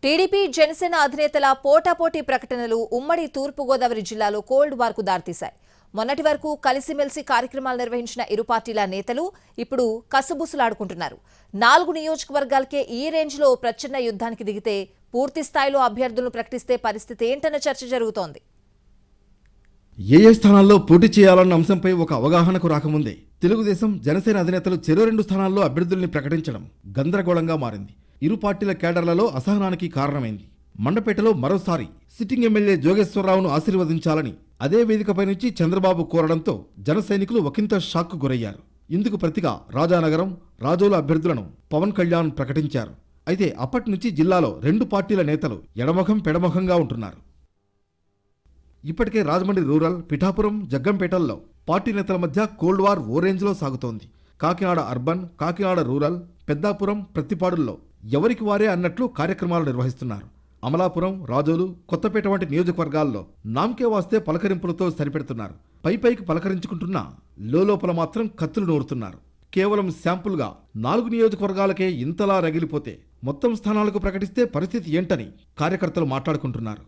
TDP Janasena అధినేతల పోటాపోటీ ప్రకటనలు ఉమ్మడి తూర్పుగోదావరి జిల్లాలో కోల్డ్ వార్ కు దారితీశాయి. మొన్నటి వరకు కలిసిమెలిసి కార్యక్రమాలు నిర్వహించిన ఇరు పార్టీల నేతలు ఇప్పుడు కసబుసులాడుకుంటున్నారు. 4 నియోజకవర్గాలకే ఈ రేంజ్లో ప్రచండ యుద్ధానికి దిగితే పూర్తి స్థాయిలో అభ్యర్థులను ప్రకటిస్తే పరిస్థితి ఏంటన్న చర్చ జరుగుతోంది. ఏ స్థానాల్లో పోటీ చేయాలన్న అంశంపై ఒక అవగాహనకు రాకముందే తెలుగుదేశం జనసేన అధినేతలు చెరో 2 స్థానాల్లో అభ్యర్థుల్ని ప్రకటించడం గందరగోళంగా మారింది. ఇరు పార్టీల కేడర్లలో అసహనానికి కారణమైంది. మండపేటలో మరోసారి సిట్టింగ్ ఎమ్మెల్యే జోగేశ్వరరావును ఆశీర్వదించాలని అదే వేదికపై నుంచి చంద్రబాబు కోరడంతో జన సైనికులు ఒకంత షాక్కు గురయ్యారు. ఇందుకు ప్రతిగా రాజానగరం, రాజోలు అభ్యర్థులను పవన్ కళ్యాణ్ ప్రకటించారు. అయితే అప్పటి నుంచి జిల్లాలో 2 పార్టీల నేతలు ఎడముఖం పెడముఖంగా ఉంటున్నారు. ఇప్పటికే రాజమండ్రి రూరల్, పిఠాపురం, జగ్గంపేటల్లో పార్టీ నేతల మధ్య కోల్డ్ వార్ ఓ రేంజ్లో సాగుతోంది. కాకినాడ అర్బన్, కాకినాడ రూరల్, పెద్దాపురం, ప్రత్తిపాడుల్లో ఎవరికి వారే అన్నట్లు కార్యక్రమాలు నిర్వహిస్తున్నారు. అమలాపురం, రాజోలు, కొత్తపేట వంటి నియోజకవర్గాల్లో నామకే వాస్తే పలకరింపులతో సరిపెడుతున్నారు. పైకి పలకరించుకుంటున్నా లోపల మాత్రం కత్తులు నూరుతున్నారు. కేవలం శాంపుల్గా 4 నియోజకవర్గాలకే ఇంతలా రగిలిపోతే మొత్తం స్థానాలకు ప్రకటిస్తే పరిస్థితి ఏంటని కార్యకర్తలు మాట్లాడుకుంటున్నారు.